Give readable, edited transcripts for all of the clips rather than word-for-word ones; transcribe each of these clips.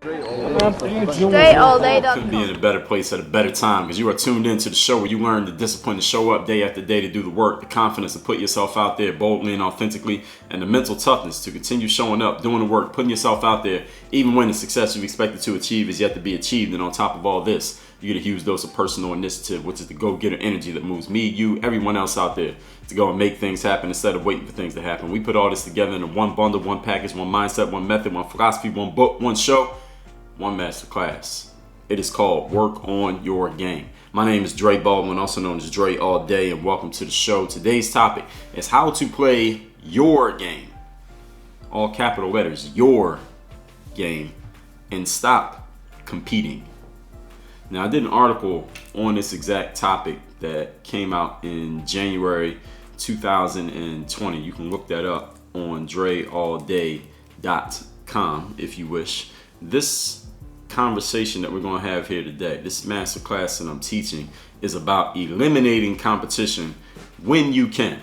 Couldn't be in a better place at a better time because you are tuned into the show where you learn the discipline to show up day after day to do the work, the confidence to put yourself out there boldly and authentically, and the mental toughness to continue showing up, doing the work, putting yourself out there, even when the success you expected to achieve is yet to be achieved. And on top of all this, you get a huge dose of personal initiative, which is the go-getter energy that moves me, you, everyone else out there to go and make things happen instead of waiting for things to happen. We put all this together in one bundle, one package, one mindset, one method, one philosophy, one book, one show, one masterclass. It is called Work on Your Game. My name is Dre Baldwin, also known as Dre All Day, and welcome to the show. Today's topic is how to play your game. All capital letters, your game, and stop competing. Now, I did an article on this exact topic that came out in January 2020. You can look that up on dreallday.com if you wish. This conversation that we're going to have here today, this masterclass that I'm teaching, is about eliminating competition when you can.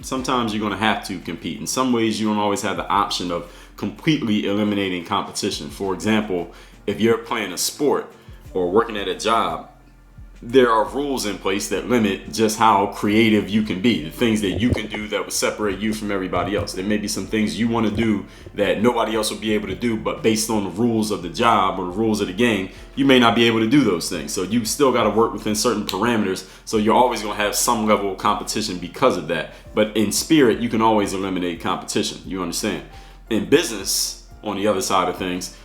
Sometimes you're going to have to compete. In some ways, you don't always have the option of completely eliminating competition. For example, if you're playing a sport or working at a job, there are rules in place that limit just how creative you can be, the things that you can do that will separate you from everybody else. There may be some things you want to do that nobody else will be able to do, but based on the rules of the job or the rules of the game, you may not be able to do those things. So you still got to work within certain parameters. So you're always going to have some level of competition because of that. But in spirit, you can always eliminate competition. You understand? In business, on the other side of things,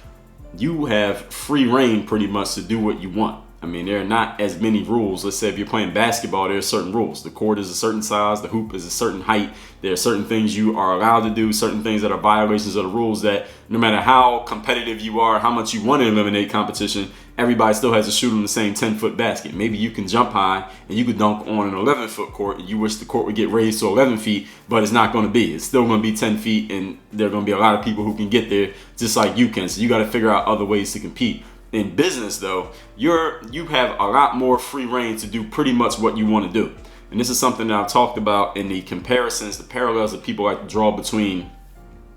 you have free reign pretty much to do what you want. I mean, there are not as many rules. Let's say if you're playing basketball, there are certain rules. The court is a certain size, the hoop is a certain height. There are certain things you are allowed to do, certain things that are violations of the rules that no matter how competitive you are, how much you want to eliminate competition, everybody still has to shoot on the same 10-foot basket. Maybe you can jump high and you could dunk on an 11-foot court and you wish the court would get raised to 11 feet, but it's not going to be. It's still going to be 10 feet and there are going to be a lot of people who can get there just like you can. So you got to figure out other ways to compete. In business, though, you have a lot more free reign to do pretty much what you want to do. And this is something that I've talked about in the comparisons, the parallels that people like to draw between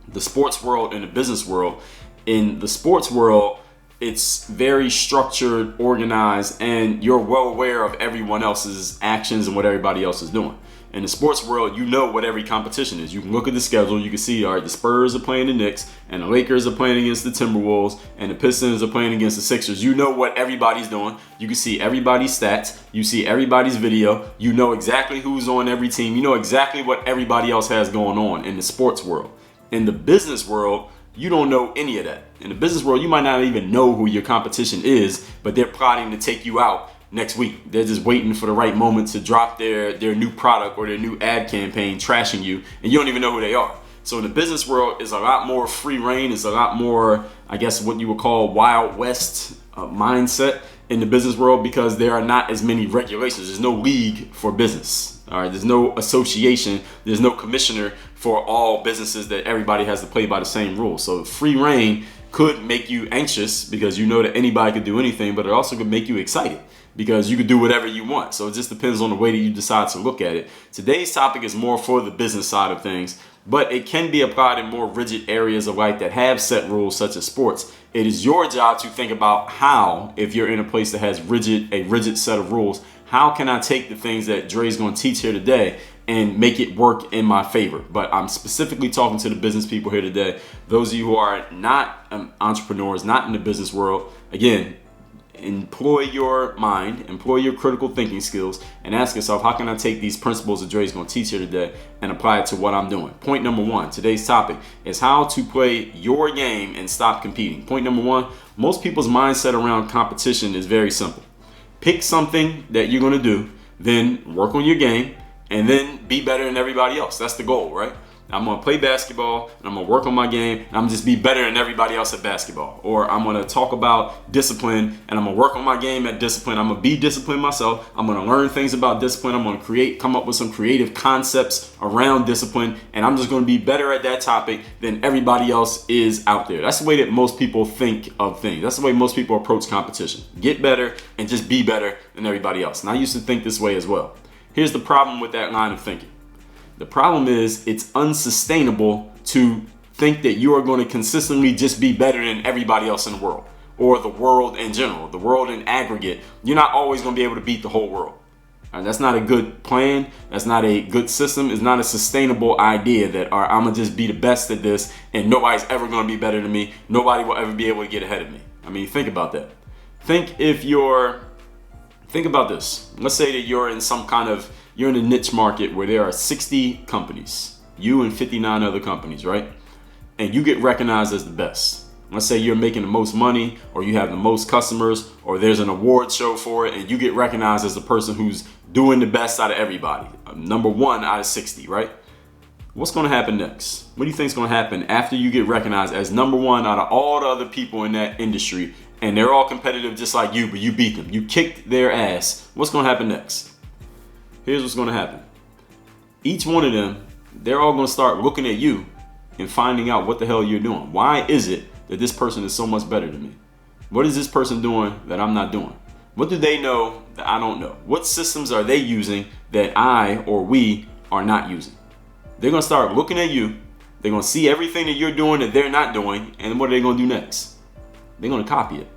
the sports world and the business world. In the sports world, it's very structured, organized, and you're well aware of everyone else's actions and what everybody else is doing. In the sports world, you know what every competition is. You can look at the schedule. You can see, all right, the Spurs are playing the Knicks, and the Lakers are playing against the Timberwolves, and the Pistons are playing against the Sixers. You know what everybody's doing. You can see everybody's stats. You see everybody's video. You know exactly who's on every team. You know exactly what everybody else has going on in the sports world. In the business world, you don't know any of that. In the business world, you might not even know who your competition is, but they're plotting to take you out next week. They're just waiting for the right moment to drop their new product or their new ad campaign trashing you, and you don't even know who they are. So in the business world, is a lot more free reign, is a lot more, I guess, what you would call Wild West mindset in the business world because there are not as many regulations. There's no league for business. All right, there's no association, there's no commissioner for all businesses that everybody has to play by the same rules. So free reign could make you anxious because you know that anybody could do anything, but it also could make you excited because you could do whatever you want. So it just depends on the way that you decide to look at it. Today's topic is more for the business side of things, but it can be applied in more rigid areas of life that have set rules such as sports. It is your job to think about how, if you're in a place that has a rigid set of rules, how can I take the things that Dre's going to teach here today and make it work in my favor? But I'm specifically talking to the business people here today. Those of you who are not entrepreneurs, not in the business world, again, employ your mind, employ your critical thinking skills, and ask yourself, how can I take these principles that Dre's going to teach here today and apply it to what I'm doing? Point number one, today's topic is how to play your game and stop competing. Point number one, most people's mindset around competition is very simple. Pick something that you're going to do, then work on your game, and then be better than everybody else. That's the goal, right? I'm going to play basketball, and I'm going to work on my game, and I'm going to just be better than everybody else at basketball. Or I'm going to talk about discipline, and I'm going to work on my game at discipline. I'm going to be disciplined myself. I'm going to learn things about discipline. I'm going to come up with some creative concepts around discipline, and I'm just going to be better at that topic than everybody else is out there. That's the way that most people think of things. That's the way most people approach competition. Get better and just be better than everybody else. And I used to think this way as well. Here's the problem with that line of thinking. The problem is it's unsustainable to think that you are going to consistently just be better than everybody else in the world. or the world in general, the world in aggregate, you're not always going to be able to beat the whole world. All right, that's not a good plan. That's not a good system. It's not a sustainable idea that, all right, I'm going to just be the best at this and nobody's ever going to be better than me. Nobody will ever be able to get ahead of me. I mean, think about that. Think about this. Let's say that you're in a niche market where there are 60 companies, you and 59 other companies, right? And you get recognized as the best. Let's say you're making the most money, or you have the most customers, or there's an award show for it, and you get recognized as the person who's doing the best out of everybody. Number 1 out of 60, right? What's going to happen next? What do you think is going to happen after you get recognized as number 1 out of all the other people in that industry, and they're all competitive just like you, but you beat them. You kicked their ass. What's going to happen next? Here's what's going to happen. Each one of them, they're all going to start looking at you and finding out what the hell you're doing. Why is it that this person is so much better than me? What is this person doing that I'm not doing? What do they know that I don't know? What systems are they using that I or we are not using? They're going to start looking at you. They're going to see everything that you're doing that they're not doing. And what are they going to do next? They're going to copy it.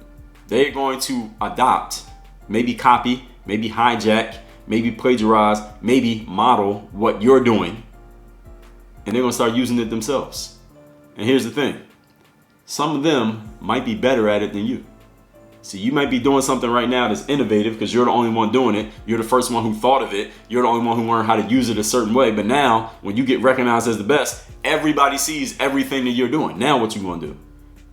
They're going to adopt, maybe copy, maybe hijack, maybe plagiarize, maybe model what you're doing. And they're going to start using it themselves. And here's the thing. Some of them might be better at it than you. See, you might be doing something right now that's innovative because you're the only one doing it. You're the first one who thought of it. You're the only one who learned how to use it a certain way. But now, when you get recognized as the best, everybody sees everything that you're doing. Now what you going to do?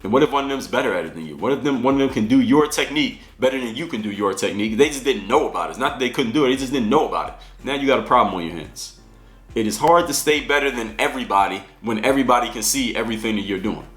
And what if one of them's better at it than you? What if one of them can do your technique better than you can do your technique? They just didn't know about it. It's not that they couldn't do it. They just didn't know about it. Now you got a problem on your hands. It is hard to stay better than everybody when everybody can see everything that you're doing.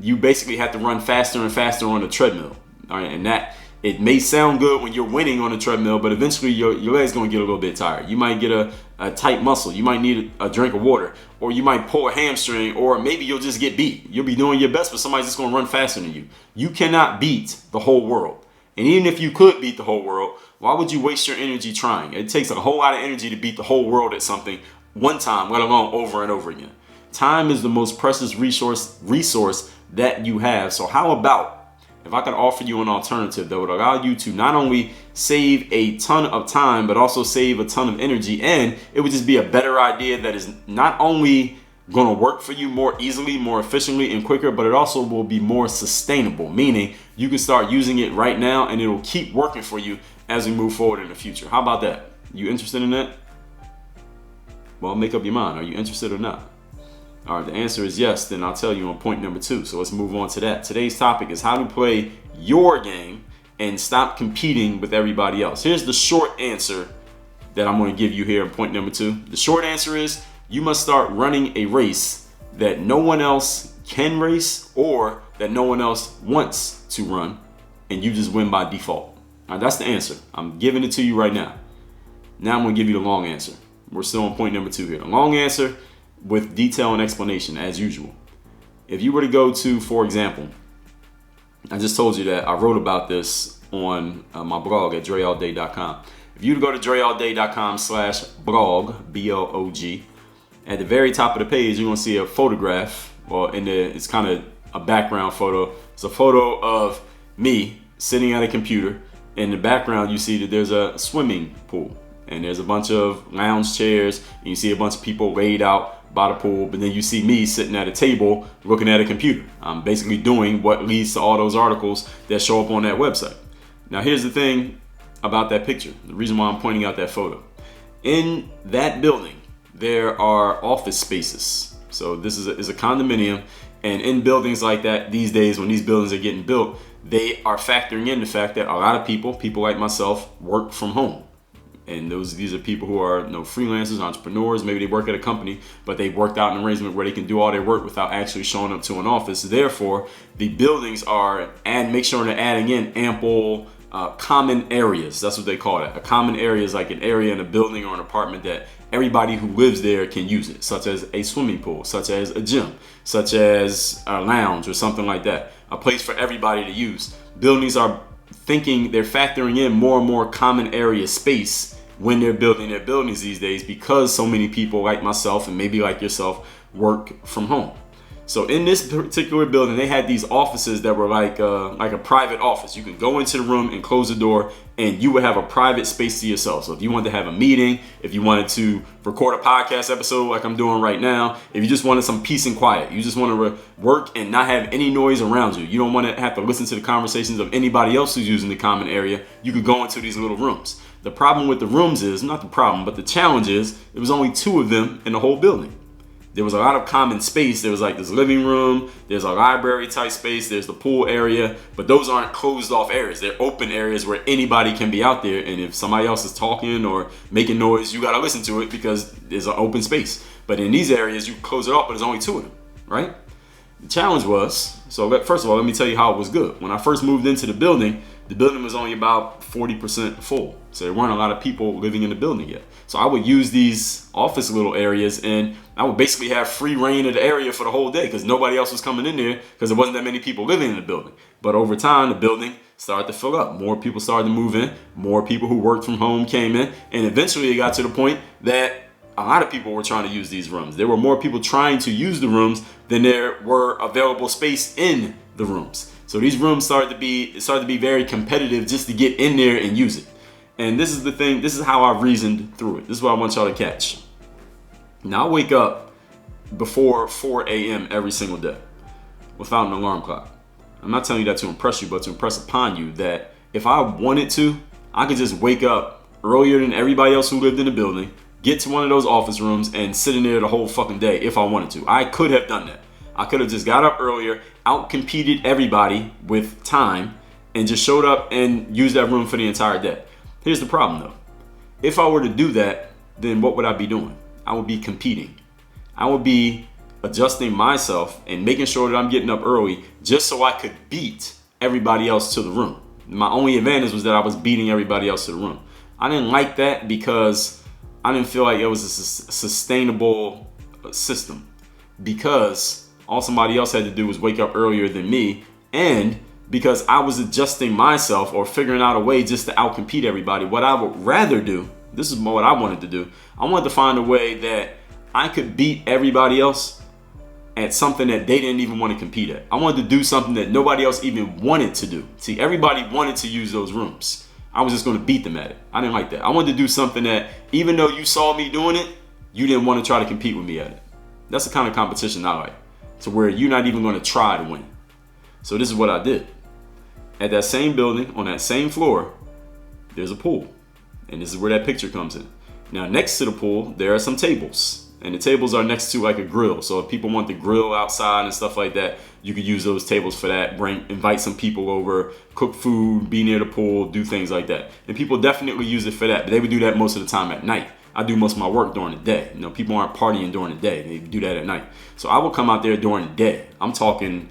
You basically have to run faster and faster on the treadmill. All right, and that it may sound good when you're winning on the treadmill, but eventually your leg's gonna get a little bit tired. You might get a tight muscle. You might need a drink of water, or you might pull a hamstring, or maybe you'll just get beat. You'll be doing your best, but somebody's just gonna run faster than you. You cannot beat the whole world. And even if you could beat the whole world, why would you waste your energy trying? It takes a whole lot of energy to beat the whole world at something one time, let alone over and over again. Time is the most precious resource that you have. So how about if I could offer you an alternative that would allow you to not only save a ton of time, but also save a ton of energy, and it would just be a better idea that is not only going to work for you more easily, more efficiently, and quicker, but it also will be more sustainable, meaning you can start using it right now and it will keep working for you as we move forward in the future. How about that? You interested in that? Well, make up your mind. Are you interested or not? All right, the answer is yes. Then I'll tell you on point number 2. So let's move on to that. Today's topic is how to play your game and stop competing with everybody else. Here's the short answer that I'm going to give you here in point number 2. The short answer is you must start running a race that no one else can race or that no one else wants to run, and you just win by default. All right, that's the answer. I'm giving it to you right now. Now I'm going to give you the long answer. We're still on point number 2 here. The long answer with detail and explanation as usual. If you were to go to, for example, I just told you that I wrote about this on my blog at dreallday.com. If you go to dreallday.com/blog, B-L-O-G, at the very top of the page, you're going to see a photograph, or it's kind of a background photo. It's a photo of me sitting at a computer. In the background, you see that there's a swimming pool. And there's a bunch of lounge chairs, and you see a bunch of people laid out by the pool, but then you see me sitting at a table looking at a computer. I'm basically doing what leads to all those articles that show up on that website. Now here's the thing about that picture, the reason why I'm pointing out that photo. In that building, there are office spaces. So this is a condominium, and in buildings like that these days, when these buildings are getting built, they are factoring in the fact that a lot of people like myself, work from home. And these are people who are freelancers, entrepreneurs. Maybe they work at a company, but they've worked out an arrangement where they can do all their work without actually showing up to an office. Therefore, the buildings make sure they're adding in ample common areas. That's what they call it. A common area is like an area in a building or an apartment that everybody who lives there can use it, such as a swimming pool, such as a gym, such as a lounge or something like that. A place for everybody to use. Buildings are they're factoring in more and more common area space when they're building their buildings these days, because so many people like myself and maybe like yourself work from home. So in this particular building, they had these offices that were like a private office. You can go into the room and close the door, and you would have a private space to yourself. So if you wanted to have a meeting, if you wanted to record a podcast episode like I'm doing right now, if you just wanted some peace and quiet, you just want to work and not have any noise around you, you don't want to have to listen to the conversations of anybody else who's using the common area, you could go into these little rooms. The problem with the rooms is, not the problem, but the challenge is, there was only 2 of them in the whole building. There was a lot of common space. There was like this living room, there's a library type space, there's the pool area, but those aren't closed off areas. They're open areas where anybody can be out there, and if somebody else is talking or making noise, you gotta listen to it because there's an open space. But in these areas, you close it off, but there's only 2 of them, right? The challenge was, first of all, let me tell you how it was good. When I first moved into the building was only about 40% full. So there weren't a lot of people living in the building yet. So I would use these office little areas, and I would basically have free reign of the area for the whole day because nobody else was coming in there because there wasn't that many people living in the building. But over time, the building started to fill up. More people started to move in. More people who worked from home came in. And eventually it got to the point that a lot of people were trying to use these rooms. There were more people trying to use the rooms than there were available space in the rooms. So these rooms started to be very competitive just to get in there and use it. And this is the thing, this is how I reasoned through it. This is what I want y'all to catch. Now I wake up before 4 a.m. every single day without an alarm clock. I'm not telling you that to impress you, but to impress upon you that if I wanted to, I could just wake up earlier than everybody else who lived in the building, get to one of those office rooms and sit in there the whole fucking day if I wanted to. I could have done that. I could have just got up earlier, out-competed everybody with time, and just showed up and used that room for the entire day. Here's the problem though. If I were to do that, then what would I be doing? I would be competing. I would be adjusting myself and making sure that I'm getting up early just so I could beat everybody else to the room. My only advantage was that I was beating everybody else to the room. I didn't like that because I didn't feel like it was a sustainable system, because all somebody else had to do was wake up earlier than me, and because I was adjusting myself or figuring out a way just to outcompete everybody. What I would rather do, this is what I wanted to do, I wanted to find a way that I could beat everybody else at something that they didn't even want to compete at. I wanted to do something that nobody else even wanted to do. See, everybody wanted to use those rooms. I was just going to beat them at it. I didn't like that. I wanted to do something that even though you saw me doing it, you didn't want to try to compete with me at it. That's the kind of competition I like, to where you're not even going to try to win. So this is what I did. At that same building, on that same floor, there's a pool. And this is where that picture comes in. Now, next to the pool, there are some tables. And the tables are next to like a grill. So if people want to grill outside and stuff like that, you could use those tables for that. Invite some people over, cook food, be near the pool, do things like that. And people definitely use it for that. But they would do that most of the time at night. I do most of my work during the day. You know, people aren't partying during the day. They do that at night. So I will come out there during the day. I'm talking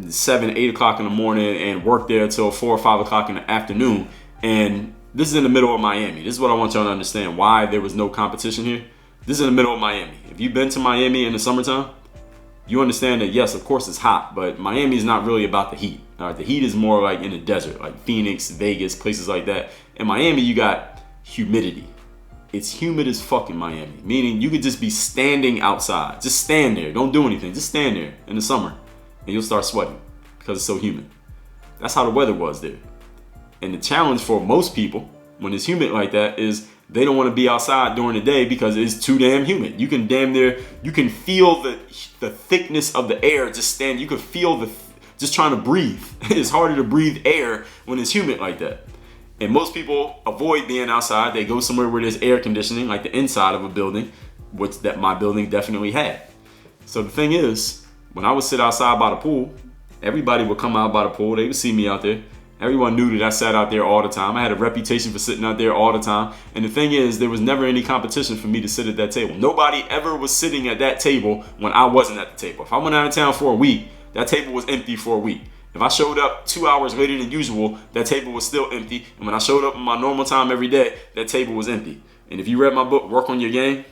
7, 8 o'clock in the morning and work there till 4 or 5 o'clock in the afternoon. And this is in the middle of Miami. This is what I want y'all to understand, why there was no competition here. This is in the middle of Miami. If you've been to Miami in the summertime, you understand that, yes, of course it's hot, but Miami is not really about the heat. All right, the heat is more like in the desert, like Phoenix, Vegas, places like that. In Miami, you got humidity. It's humid as fuck in Miami, meaning you could just be standing outside. Just stand there. Don't do anything. Just stand there in the summer and you'll start sweating because it's so humid. That's how the weather was there. And the challenge for most people when it's humid like that is they don't want to be outside during the day because it's too damn humid. You can feel the thickness of the air just stand. You can feel just trying to breathe. It's harder to breathe air when it's humid like that. And most people avoid being outside. They go somewhere where there's air conditioning, like the inside of a building, which that my building definitely had. So the thing is, when I would sit outside by the pool, everybody would come out by the pool. They would see me out there. Everyone knew that I sat out there all the time. I had a reputation for sitting out there all the time. And the thing is, there was never any competition for me to sit at that table. Nobody ever was sitting at that table when I wasn't at the table. If I went out of town for a week, that table was empty for a week. If I showed up 2 hours later than usual, that table was still empty. And when I showed up in my normal time every day, that table was empty. And if you read my book, Work on Your Game,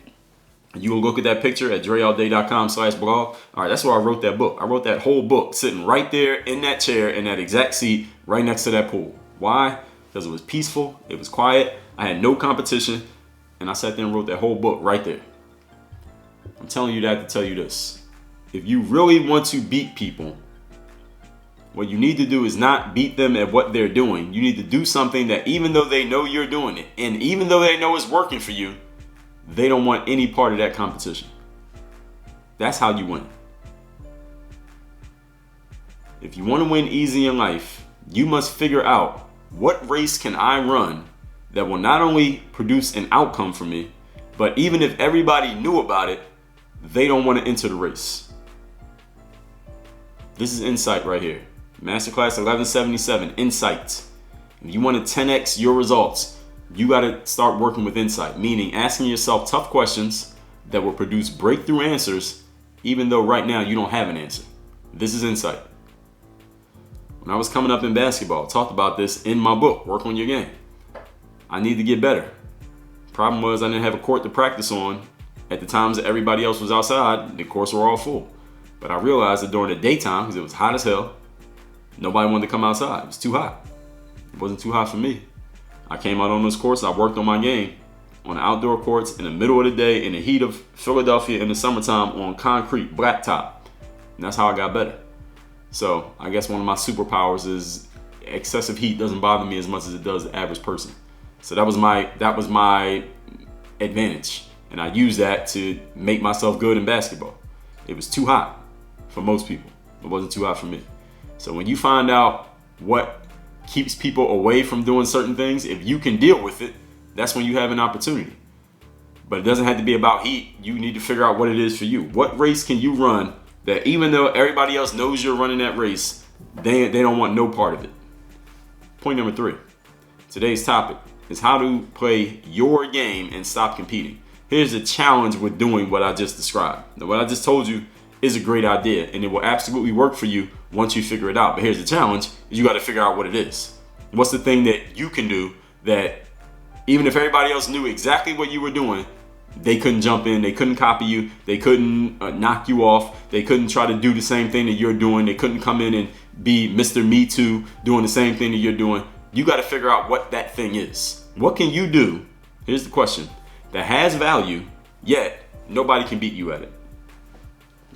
you will look at that picture at dreallday.com/blog. All right, that's where I wrote that book. I wrote that whole book sitting right there in that chair, in that exact seat, right next to that pool. Why? Because it was peaceful, it was quiet, I had no competition, and I sat there and wrote that whole book right there. I'm telling you that to tell you this. if you really want to beat people, what you need to do is not beat them at what they're doing. You need to do something that even though they know you're doing it, and even though they know it's working for you, they don't want any part of that competition. That's how you win. If you want to win easy in life, you must figure out what race can I run that will not only produce an outcome for me, but even if everybody knew about it, they don't want to enter the race. This is insight right here. Masterclass 1177, insight. If you want to 10x your results, you got to start working with insight, meaning asking yourself tough questions that will produce breakthrough answers, even though right now you don't have an answer. This is insight. When I was coming up in basketball, I talked about this in my book, Work on Your Game. I need to get better. Problem was I didn't have a court to practice on at the times that everybody else was outside. The courts were all full. But I realized that during the daytime, because it was hot as hell, nobody wanted to come outside. It was too hot. It wasn't too hot for me. I came out on those courts. I worked on my game on the outdoor courts in the middle of the day in the heat of Philadelphia in the summertime on concrete, blacktop. And that's how I got better. So I guess one of my superpowers is excessive heat doesn't bother me as much as it does the average person. So that was my advantage. And I used that to make myself good in basketball. It was too hot for most people. It wasn't too hot for me. So when you find out what keeps people away from doing certain things, if you can deal with it, that's when you have an opportunity. But it doesn't have to be about heat. You need to figure out what it is for you. What race can you run that even though everybody else knows you're running that race, they don't want no part of it? Point number 3. Today's topic is how to play your game and stop competing. Here's the challenge with doing what I just described. Now, what I just told you is a great idea, and it will absolutely work for you once you figure it out. But here's the challenge, is you got to figure out what it is. What's the thing that you can do that even if everybody else knew exactly what you were doing, they couldn't jump in, they couldn't copy you, they couldn't knock you off, they couldn't try to do the same thing that you're doing, they couldn't come in and be Mr. Me Too doing the same thing that you're doing. You got to figure out what that thing is. What can you do, here's the question, that has value, yet nobody can beat you at it?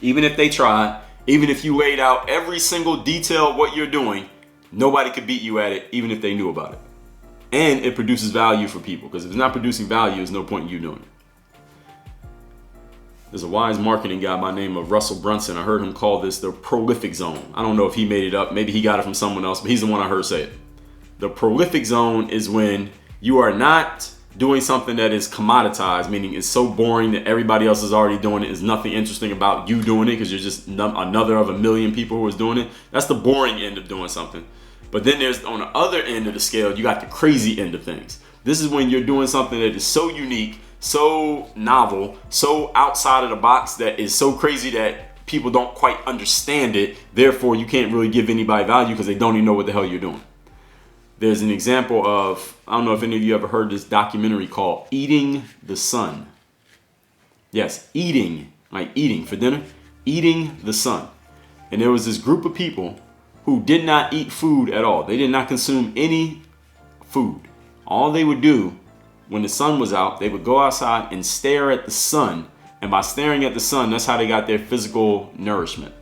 Even if they tried, even if you laid out every single detail of what you're doing, nobody could beat you at it, even if they knew about it. And it produces value for people, because if it's not producing value, there's no point in you doing it. There's a wise marketing guy by the name of Russell Brunson. I heard him call this the prolific zone. I don't know if he made it up. Maybe he got it from someone else, but he's the one I heard say it. The prolific zone is when you are not doing something that is commoditized, meaning it's so boring that everybody else is already doing it. There's nothing interesting about you doing it because you're just another of a million people who is doing it. That's the boring end of doing something. But then there's on the other end of the scale, you got the crazy end of things. This is when you're doing something that is so unique, so novel, so outside of the box, that is so crazy that people don't quite understand it. Therefore, you can't really give anybody value because they don't even know what the hell you're doing. There's an example of, I don't know if any of you ever heard this documentary called Eating the Sun. Yes, eating, like eating for dinner, eating the sun. And there was this group of people who did not eat food at all. They did not consume any food. All they would do when the sun was out, they would go outside and stare at the sun. And by staring at the sun, that's how they got their physical nourishment.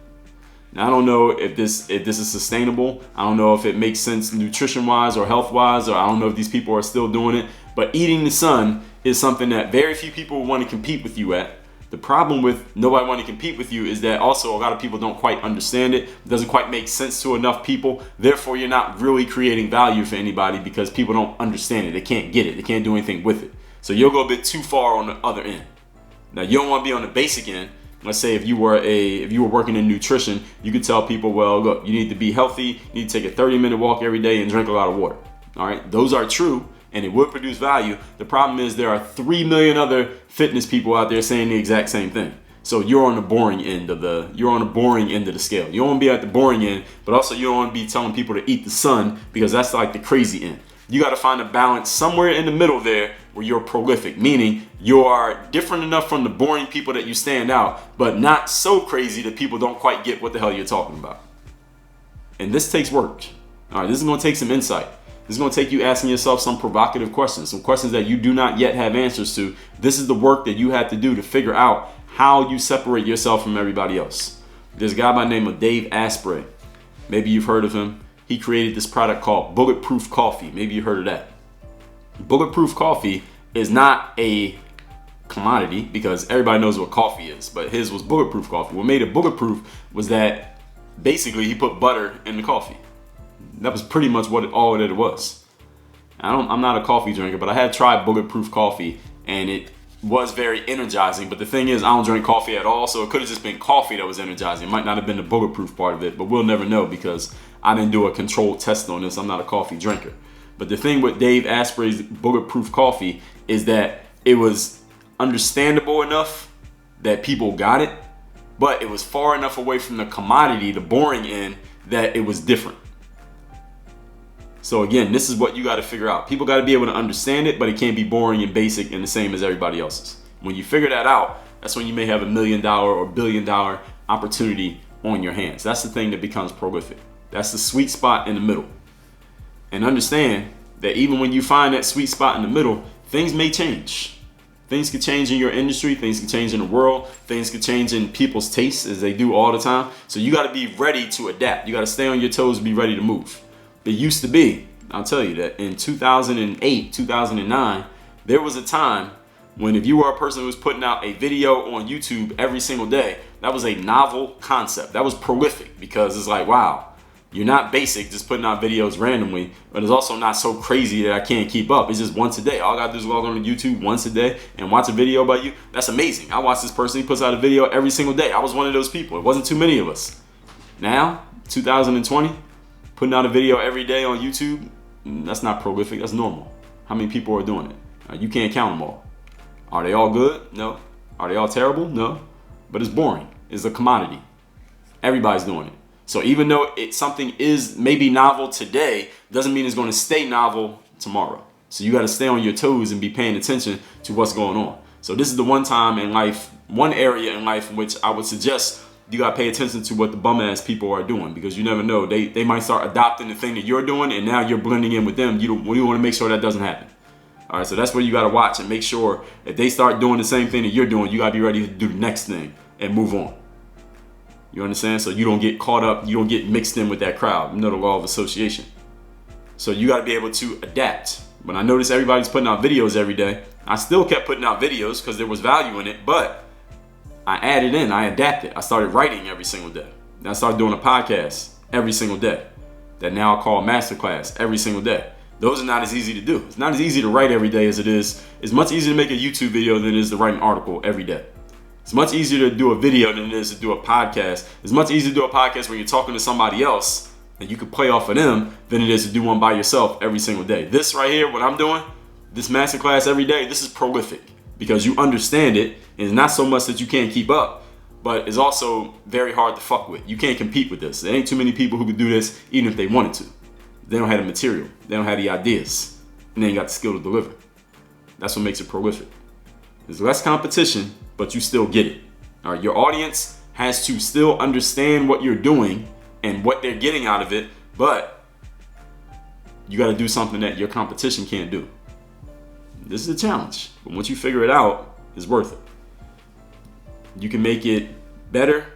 Now, I don't know if this is sustainable. I don't know if it makes sense nutrition-wise or health-wise, or I don't know if these people are still doing it. But eating the sun is something that very few people want to compete with you at. The problem with nobody wanting to compete with you is that also a lot of people don't quite understand it. It doesn't quite make sense to enough people. Therefore, you're not really creating value for anybody because people don't understand it. They can't get it. They can't do anything with it. So you'll go a bit too far on the other end. Now, you don't want to be on the basic end. Let's say if you were working in nutrition, you could tell people, well, look, you need to be healthy. You need to take a 30-minute walk every day and drink a lot of water. All right, those are true, and it would produce value. The problem is there are 3 million other fitness people out there saying the exact same thing. So you're on the boring end of the scale. You don't want to be at the boring end, but also you don't want to be telling people to eat the sun, because that's like the crazy end. You got to find a balance somewhere in the middle there where you're prolific, meaning you are different enough from the boring people that you stand out, but not so crazy that people don't quite get what the hell you're talking about. And this takes work. All right, this is going to take some insight. This is going to take you asking yourself some provocative questions, some questions that you do not yet have answers to. This is the work that you have to do to figure out how you separate yourself from everybody else. There's a guy by the name of Dave Asprey. Maybe you've heard of him. He created this product called Bulletproof Coffee. Maybe you heard of that. Bulletproof coffee is not a commodity because everybody knows what coffee is, but his was bulletproof coffee. What made it bulletproof was that basically he put butter in the coffee. That was pretty much all that it was. I'm not a coffee drinker, but I have tried bulletproof coffee and it was very energizing. But the thing is, I don't drink coffee at all, so it could have just been coffee that was energizing. It might not have been the bulletproof part of it, but we'll never know because I didn't do a controlled test on this. I'm not a coffee drinker. But the thing with Dave Asprey's bulletproof coffee is that it was understandable enough that people got it, but it was far enough away from the commodity, the boring end, that it was different. So again, this is what you got to figure out. People got to be able to understand it, but it can't be boring and basic and the same as everybody else's. When you figure that out, that's when you may have $1 million or $1 billion opportunity on your hands. That's the thing that becomes prolific. That's the sweet spot in the middle. And understand that even when you find that sweet spot in the middle, things may change. Things could change in your industry. Things could change in the world. Things could change in people's tastes as they do all the time. So you got to be ready to adapt. You got to stay on your toes and be ready to move. It used to be, I'll tell you that in 2008, 2009, there was a time when if you were a person who was putting out a video on YouTube every single day, that was a novel concept. That was prolific because it's like, wow, you're not basic just putting out videos randomly, but it's also not so crazy that I can't keep up. It's just once a day. All I got to do is log on to YouTube once a day and watch a video about you. That's amazing. I watch this person. He puts out a video every single day. I was one of those people. It wasn't too many of us. Now, 2020, putting out a video every day on YouTube, that's not prolific. That's normal. How many people are doing it? You can't count them all. Are they all good? No. Are they all terrible? No. But it's boring. It's a commodity. Everybody's doing it. So even though something is maybe novel today, doesn't mean it's going to stay novel tomorrow. So you got to stay on your toes and be paying attention to what's going on. So this is the one time in life, one area in life in which I would suggest you got to pay attention to what the bum ass people are doing, because you never know. They might start adopting the thing that you're doing and now you're blending in with them. You want to make sure that doesn't happen. All right, so that's where you got to watch and make sure if they start doing the same thing that you're doing, you got to be ready to do the next thing and move on. You understand? So you don't get caught up, you don't get mixed in with that crowd. You know the law of association. So you got to be able to adapt. When I noticed everybody's putting out videos every day, I still kept putting out videos because there was value in it, but I added in, I adapted. I started writing every single day. Then I started doing a podcast every single day that now I call Masterclass every single day. Those are not as easy to do. It's not as easy to write every day as it is. It's much easier to make a YouTube video than it is to write an article every day. It's much easier to do a video than it is to do a podcast. It's much easier to do a podcast when you're talking to somebody else and you can play off of them than it is to do one by yourself every single day. This right here, what I'm doing, this Masterclass every day, this is prolific because you understand it. And it's not so much that you can't keep up, but it's also very hard to fuck with. You can't compete with this. There ain't too many people who could do this even if they wanted to. They don't have the material. They don't have the ideas. And they ain't got the skill to deliver. That's what makes it prolific. There's less competition, but you still get it. All right, your audience has to still understand what you're doing and what they're getting out of it, but you got to do something that your competition can't do. This is a challenge, but once you figure it out, it's worth it. You can make it better.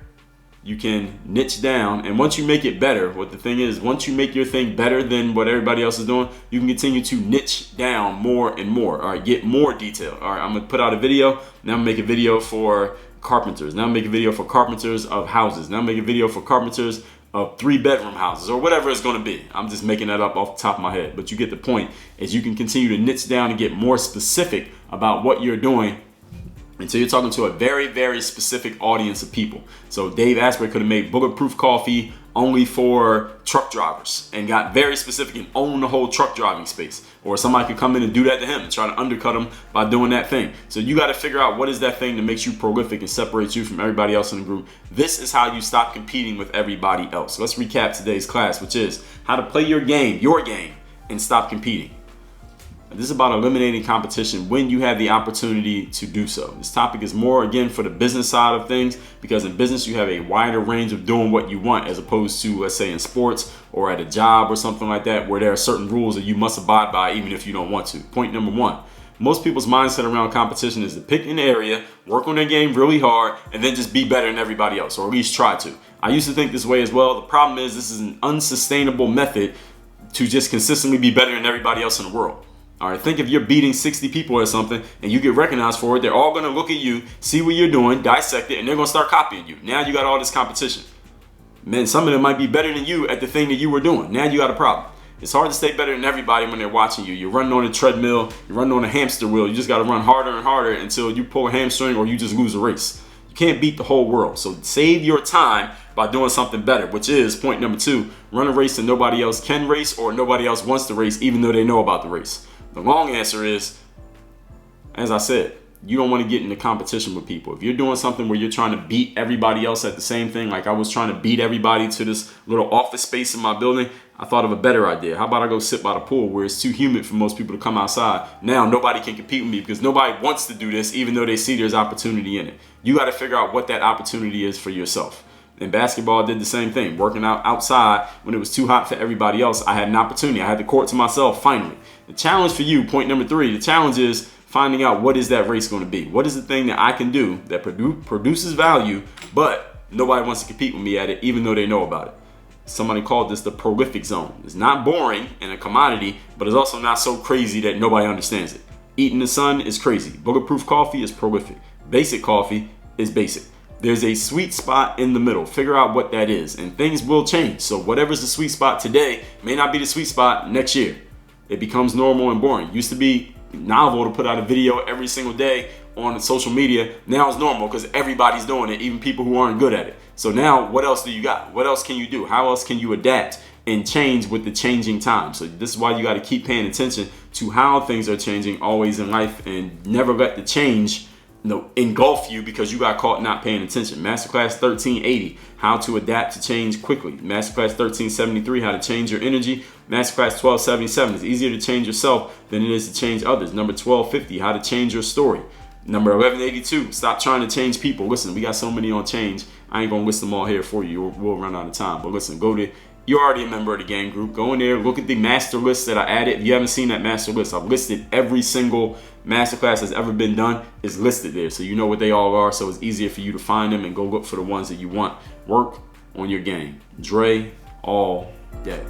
You can niche down, and once you make it better, what the thing is, once you make your thing better than what everybody else is doing, you can continue to niche down more and more. All right, get more detail. All right, I'm gonna put out a video. Now I'm gonna make a video for carpenters. Now I'm gonna make a video for carpenters of houses. Now I'm gonna make a video for carpenters of 3-bedroom houses, or whatever it's gonna be. I'm just making that up off the top of my head, but you get the point. Is you can continue to niche down and get more specific about what you're doing until you're talking to a very, very specific audience of people. So Dave Asprey could have made bulletproof coffee only for truck drivers and got very specific and own the whole truck driving space. Or somebody could come in and do that to him and try to undercut him by doing that thing. So you got to figure out what is that thing that makes you prolific and separates you from everybody else in the group. This is how you stop competing with everybody else. So let's recap today's class, which is how to play your game, and stop competing. This is about eliminating competition when you have the opportunity to do so. This topic is more, again, for the business side of things, because in business you have a wider range of doing what you want as opposed to, let's say, in sports or at a job or something like that, where there are certain rules that you must abide by even if you don't want to. Point number one, Most people's mindset around competition is to pick an area, work on their game really hard, and then just be better than everybody else, or at least try to. I used to think this way as well. The problem is this is an unsustainable method to just consistently be better than everybody else in the world. All right, think if you're beating 60 people or something and you get recognized for it, they're all going to look at you, see what you're doing, dissect it, and they're going to start copying you. Now you got all this competition. Man, some of them might be better than you at the thing that you were doing. Now you got a problem. It's hard to stay better than everybody when they're watching you. You're running on a treadmill, you're running on a hamster wheel. You just got to run harder and harder until you pull a hamstring or you just lose a race. You can't beat the whole world. So save your time by doing something better, which is point number 2. Run a race that nobody else can race or nobody else wants to race, even though they know about the race. The long answer is, as I said, you don't want to get into competition with people. If you're doing something where you're trying to beat everybody else at the same thing, like I was trying to beat everybody to this little office space in my building, I thought of a better idea. How about I go sit by the pool where it's too humid for most people to come outside? Now nobody can compete with me because nobody wants to do this, even though they see there's opportunity in it. You got to figure out what that opportunity is for yourself. And basketball did the same thing. Working out outside when it was too hot for everybody else, I had an opportunity. I had the court to myself finally. The challenge for you, point number 3, the challenge is finding out what is that race going to be. What is the thing that I can do that produces value, but nobody wants to compete with me at it, even though they know about it. Somebody called this the prolific zone. It's not boring and a commodity, but it's also not so crazy that nobody understands it. Eating the sun is crazy. Bulletproof coffee is prolific. Basic coffee is basic. There's a sweet spot in the middle. Figure out what that is, and things will change. So whatever's the sweet spot today may not be the sweet spot next year. It becomes normal and boring. Used to be novel to put out a video every single day on social media. Now it's normal because everybody's doing it, even people who aren't good at it. So now what else do you got? What else can you do? How else can you adapt and change with the changing time? So this is why you got to keep paying attention to how things are changing always in life, and never let the change engulf you because you got caught not paying attention. Masterclass 1380, how to adapt to change quickly. Masterclass 1373, how to change your energy. Masterclass 1277, it's easier to change yourself than it is to change others. Number 1250, how to change your story. Number 1182, stop trying to change people. Listen, we got so many on change. I ain't gonna list them all here for you. We'll run out of time. But listen, you're already a member of the game group. Go in there, look at the master list that I added. If you haven't seen that master list, I've listed every single masterclass that's ever been done is listed there. So you know what they all are. So it's easier for you to find them and go look for the ones that you want. Work on your game. Dre all day.